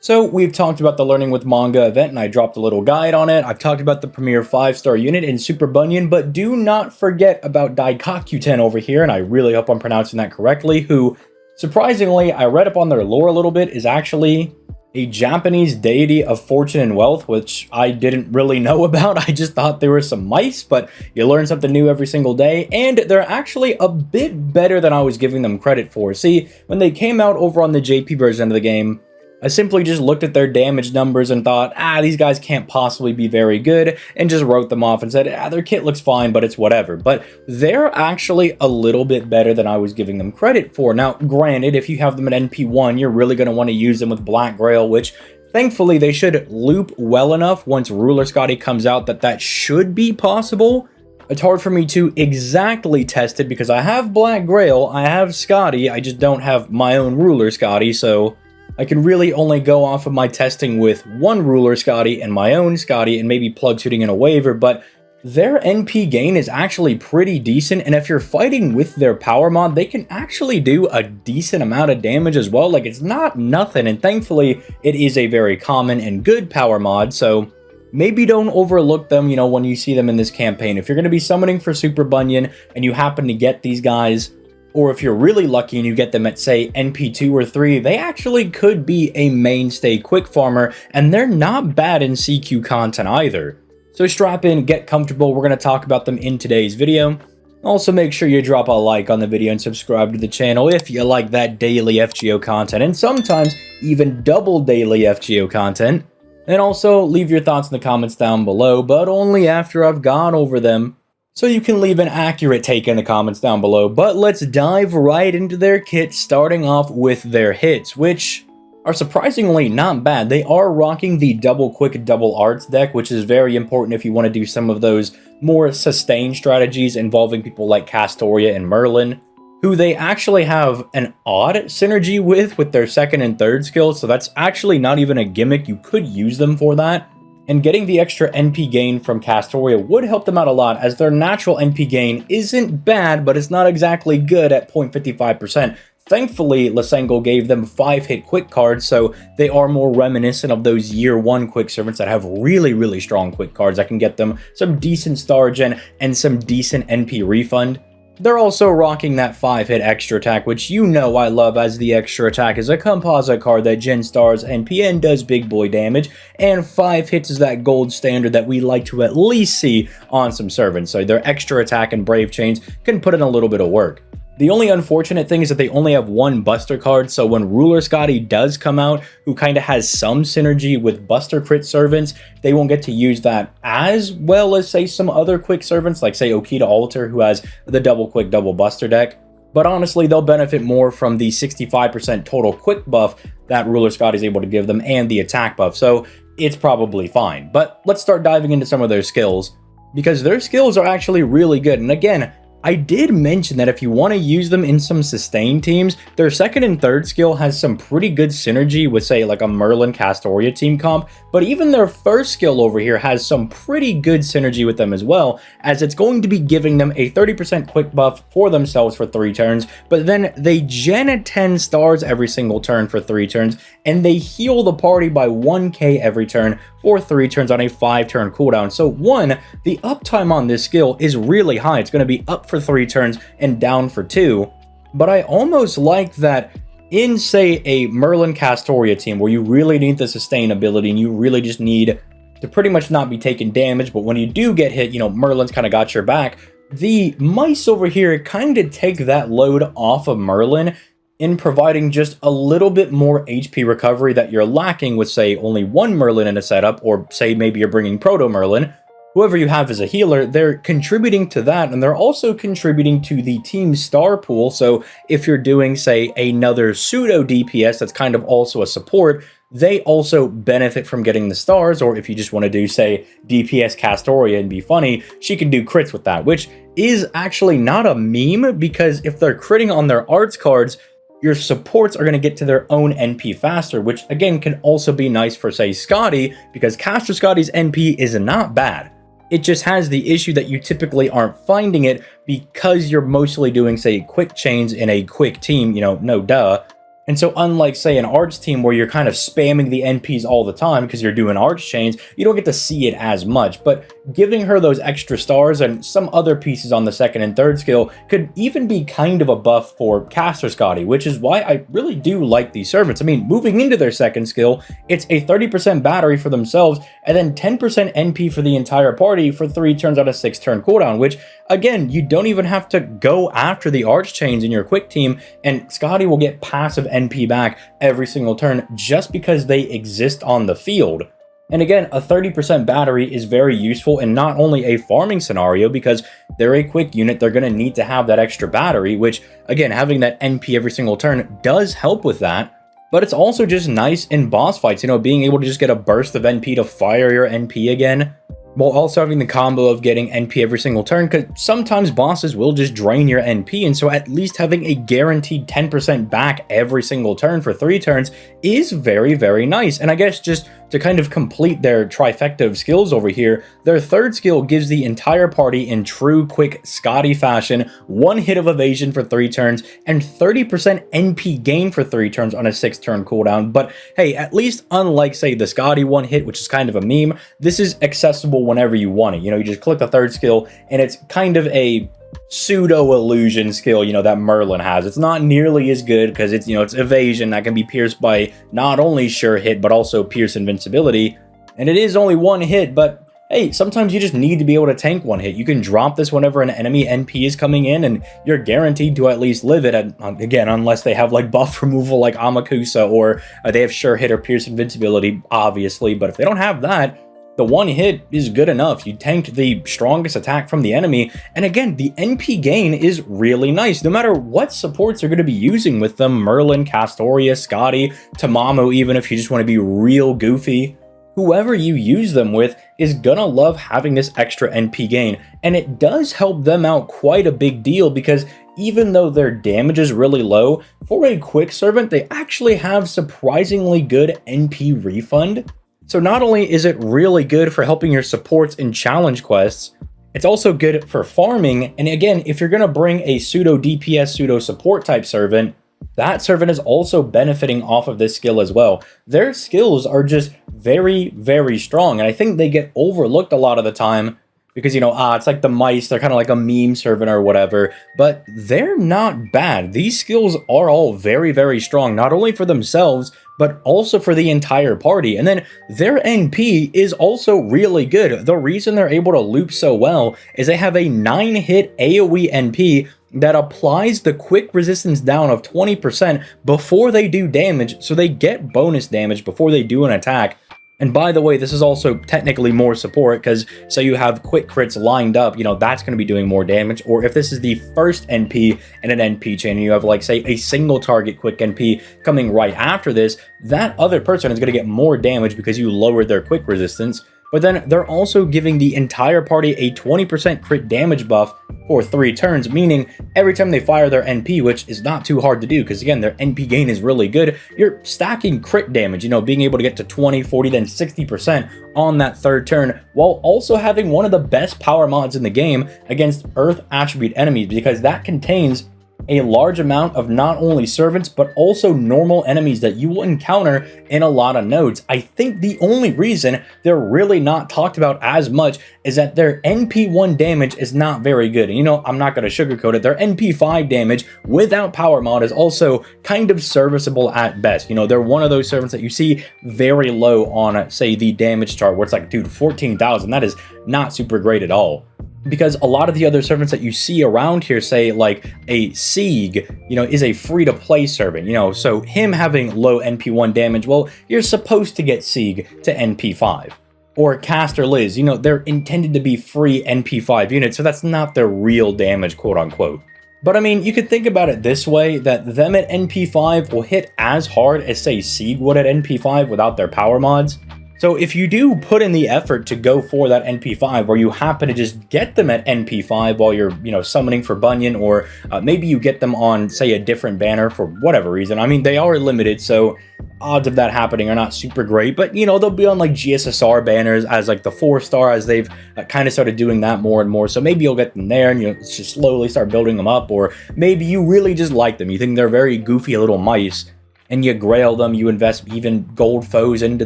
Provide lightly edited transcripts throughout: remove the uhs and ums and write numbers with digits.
So we've talked about the Learning with Manga event and I dropped a little guide on it. I've talked about the premier 5-star unit in Super Bunyan, but do not forget about Daikokuten over here, and I really hope I'm pronouncing that correctly, who, surprisingly, I read up on their lore a little bit, is actually a Japanese deity of fortune and wealth, which I didn't really know about. I just thought there were some mice, but you learn something new every single day, and they're actually a bit better than I was giving them credit for. See, when they came out over on the JP version of the game, I simply just looked at their damage numbers and thought, these guys can't possibly be very good, and just wrote them off and said, their kit looks fine, but it's whatever. But they're actually a little bit better than I was giving them credit for. Now, granted, if you have them at NP1, you're really going to want to use them with Black Grail, which thankfully they should loop well enough once Ruler Scotty comes out that should be possible. It's hard for me to exactly test it because I have Black Grail, I have Scotty, I just don't have my own Ruler Scotty, so I can really only go off of my testing with one Ruler Scotty and my own Scotty and maybe plug shooting in a waiver, but their NP gain is actually pretty decent, and if you're fighting with their power mod, they can actually do a decent amount of damage as well. Like, it's not nothing, and thankfully it is a very common and good power mod, so maybe don't overlook them, when you see them in this campaign. If you're going to be summoning for Super Bunyan and you happen to get these guys, or if you're really lucky and you get them at, say, NP2 or 3, they actually could be a mainstay quick farmer, and they're not bad in CQ content either. So strap in, get comfortable, we're going to talk about them in today's video. Also make sure you drop a like on the video and subscribe to the channel if you like that daily FGO content, and sometimes even double daily FGO content. And also leave your thoughts in the comments down below, but only after I've gone over them. So you can leave an accurate take in the comments down below, but let's dive right into their kit, starting off with their hits, which are surprisingly not bad. They are rocking the double quick double arts deck, which is very important if you want to do some of those more sustained strategies involving people like Castoria and Merlin, who they actually have an odd synergy with their second and third skills, so that's actually not even a gimmick. You could use them for that. And getting the extra NP gain from Castoria would help them out a lot, as their natural NP gain isn't bad, but it's not exactly good at 0.55%. Thankfully, Lysengo gave them 5-hit quick cards, so they are more reminiscent of those year 1 quick servants that have really strong quick cards that can get them some decent star gen and some decent NP refund. They're also rocking that 5-hit extra attack, which I love, as the extra attack is a composite card that gen stars NP and does big boy damage, and 5 hits is that gold standard that we like to at least see on some servants, so their extra attack and brave chains can put in a little bit of work. The only unfortunate thing is that they only have one Buster card, so when Ruler Scotty does come out, who kind of has some synergy with Buster crit servants, they won't get to use that as well as, say, some other quick servants, like, say, Okita Alter, who has the double quick double Buster deck. But honestly, they'll benefit more from the 65% total quick buff that Ruler Scotty is able to give them and the attack buff, so it's probably fine. But let's start diving into some of their skills, because their skills are actually really good. And again, I did mention that if you want to use them in some sustained teams, their second and third skill has some pretty good synergy with, say, like a Merlin Castoria team comp, but even their first skill over here has some pretty good synergy with them as well, as it's going to be giving them a 30% quick buff for themselves for 3 turns, but then they gen at 10 stars every single turn for 3 turns, and they heal the party by 1k every turn for 3 turns on a 5-turn cooldown. So 1, the uptime on this skill is really high. It's going to be up for 3 turns and down for 2. But I almost like that in, say, a Merlin Castoria team where you really need the sustainability and you really just need to pretty much not be taking damage, but when you do get hit, Merlin's kind of got your back. The mice over here kind of take that load off of Merlin in providing just a little bit more HP recovery that you're lacking with, say, only one Merlin in a setup, or say maybe you're bringing Proto Merlin. Whoever you have as a healer, they're contributing to that, and they're also contributing to the team star pool. So if you're doing, say, another pseudo DPS that's kind of also a support, they also benefit from getting the stars. Or if you just want to do, say, DPS Castoria and be funny, she can do crits with that, which is actually not a meme, because if they're critting on their arts cards, your supports are going to get to their own NP faster, which again can also be nice for, say, Scotty, because Caster Scotty's NP is not bad. It just has the issue that you typically aren't finding it because you're mostly doing, say, quick chains in a quick team, no duh. And so unlike, say, an Arch team where you're kind of spamming the NPs all the time because you're doing Arch chains, you don't get to see it as much. But giving her those extra stars and some other pieces on the second and third skill could even be kind of a buff for Caster Scotty, which is why I really do like these servants. I mean, moving into their second skill, it's a 30% battery for themselves and then 10% NP for the entire party for 3 turns on a 6-turn cooldown, which, again, you don't even have to go after the Arch chains in your quick team, and Scotty will get passive NP back every single turn just because they exist on the field. And again, a 30% battery is very useful in not only a farming scenario because they're a quick unit, they're going to need to have that extra battery, which, again, having that NP every single turn does help with that. But it's also just nice in boss fights, you know, being able to just get a burst of NP to fire your NP again, while also having the combo of getting NP every single turn, because sometimes bosses will just drain your NP, and so at least having a guaranteed 10% back every single turn for 3 turns is very, very nice. And I guess just to kind of complete their trifecta of skills over here, their third skill gives the entire party in true quick Scotty fashion 1 hit of evasion for 3 turns and 30% NP gain for 3 turns on a 6-turn cooldown. But hey, at least unlike, say, the Scotty 1 hit, which is kind of a meme, this is accessible whenever you want it. You know, you just click the third skill and it's kind of a pseudo illusion skill, you know, that Merlin has. It's not nearly as good because it's, you know, it's evasion that can be pierced by not only sure hit but also pierce invincibility, and it is only 1 hit. But hey, sometimes you just need to be able to tank 1 hit. You can drop this whenever an enemy NP is coming in and you're guaranteed to at least live it, again, unless they have like buff removal like Amakusa, or they have sure hit or pierce invincibility, obviously. But if they don't have that, the 1 hit is good enough. You tanked the strongest attack from the enemy, and again, the NP gain is really nice, no matter what supports you're going to be using with them. Merlin, Castoria, Scotty, Tamamu, even if you just want to be real goofy. Whoever you use them with is gonna love having this extra NP gain, and it does help them out quite a big deal because even though their damage is really low, for a quick servant, they actually have surprisingly good NP refund. So not only is it really good for helping your supports in challenge quests, it's also good for farming. And again, if you're going to bring a pseudo DPS, pseudo support type servant, that servant is also benefiting off of this skill as well. Their skills are just very, very strong. And I think they get overlooked a lot of the time because, you know, it's like the mice, they're kind of like a meme servant or whatever, but they're not bad. These skills are all very, very strong, not only for themselves, but also for the entire party. And then their NP is also really good. The reason they're able to loop so well is they have a 9-hit AoE NP that applies the quick resistance down of 20% before they do damage, so they get bonus damage before they do an attack. And by the way, this is also technically more support because say you have quick crits lined up, you know, that's going to be doing more damage. Or if this is the first NP in an NP chain and you have like, say, a single target quick NP coming right after this, that other person is going to get more damage because you lowered their quick resistance. But then they're also giving the entire party a 20% crit damage buff for 3 turns, meaning every time they fire their NP, which is not too hard to do because again, their NP gain is really good, you're stacking crit damage, you know, being able to get to 20, 40, then 60% on that 3rd turn, while also having one of the best power mods in the game against Earth attribute enemies, because that contains a large amount of not only servants, but also normal enemies that you will encounter in a lot of nodes. I think the only reason they're really not talked about as much is that their NP1 damage is not very good. And you know, I'm not going to sugarcoat it. Their NP5 damage without power mod is also kind of serviceable at best. You know, they're one of those servants that you see very low on, say, the damage chart, where it's like, dude, 14,000. That is not super great at all. Because a lot of the other servants that you see around here, say like a Sieg, you know, is a free-to-play servant, you know, so him having low NP1 damage, well, you're supposed to get Sieg to NP5. Or Caster Liz, you know, they're intended to be free NP5 units, so that's not their real damage, quote-unquote. But I mean, you could think about it this way, that them at NP5 will hit as hard as, say, Sieg would at NP5 without their power mods. So if you do put in the effort to go for that NP5, or you happen to just get them at NP5 while you're, you know, summoning for Bunyan, or maybe you get them on, say, a different banner for whatever reason. I mean, they are limited, so odds of that happening are not super great, but, you know, they'll be on, like, GSSR banners as, like, the 4-star, as they've kind of started doing that more and more. So maybe you'll get them there, and, you know, just slowly start building them up, or maybe you really just like them. You think they're very goofy little mice. and you grail them, you invest even gold foes into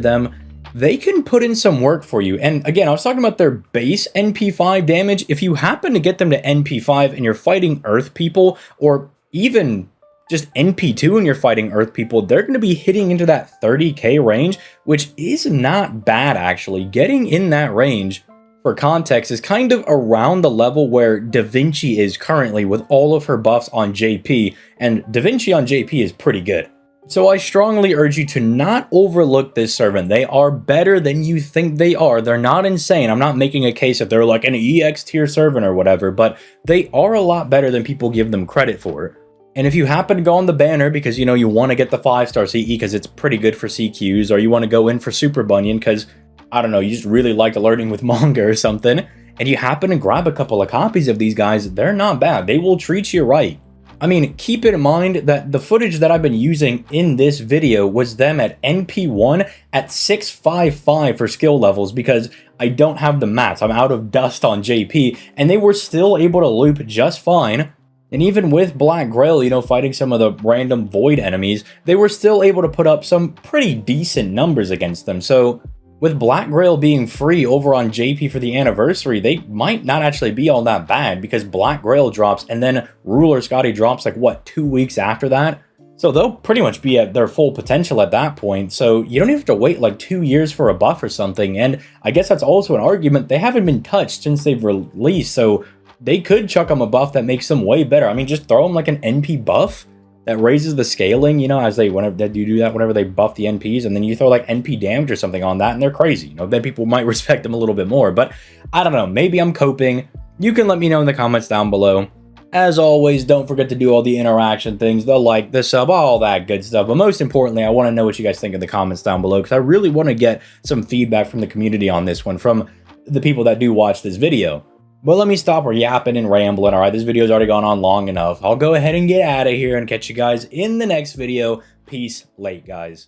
them, they can put in some work for you. And again, I was talking about their base NP5 damage. If you happen to get them to NP5 and you're fighting Earth people, or even just NP2 and you're fighting Earth people, they're going to be hitting into that 30k range, which is not bad actually. Getting in that range, for context, is kind of around the level where Da Vinci is currently with all of her buffs on JP, and Da Vinci on JP is pretty good. So I strongly urge you to not overlook this servant. They are better than you think they are. They're not insane. I'm not making a case that they're like an EX tier servant or whatever, but they are a lot better than people give them credit for. And if you happen to go on the banner because, you know, you want to get the 5-star CE because it's pretty good for CQs, or you want to go in for Super Bunyan because, I don't know, you just really liked learning with manga or something, and you happen to grab a couple of copies of these guys, they're not bad. They will treat you right. I mean, keep in mind that the footage that I've been using in this video was them at NP1 at 655 for skill levels because I don't have the mats. I'm out of dust on JP, and they were still able to loop just fine. And even with Black Grail, you know, fighting some of the random void enemies, they were still able to put up some pretty decent numbers against them. So with Black Grail being free over on JP for the anniversary, they might not actually be all that bad because Black Grail drops and then Ruler Scotty drops like, what, 2 weeks after that? So they'll pretty much be at their full potential at that point. So you don't even have to wait like 2 years for a buff or something. And I guess that's also an argument. They haven't been touched since they've released. So they could chuck them a buff that makes them way better. I mean, just throw them like an NP buff that raises the scaling, you know, as they, whenever they do that, whenever they buff the NPs, and then you throw like NP damage or something on that, and they're crazy. You know, then people might respect them a little bit more. But I don't know, maybe I'm coping. You can let me know in the comments down below. As always, don't forget to do all the interaction things, the like, the sub, all that good stuff. But most importantly, I want to know what you guys think in the comments down below, because I really want to get some feedback from the community on this one, from the people that do watch this video. But let me stop yapping and rambling. All right, this video's already gone on long enough. I'll go ahead and get out of here and catch you guys in the next video. Peace late, guys.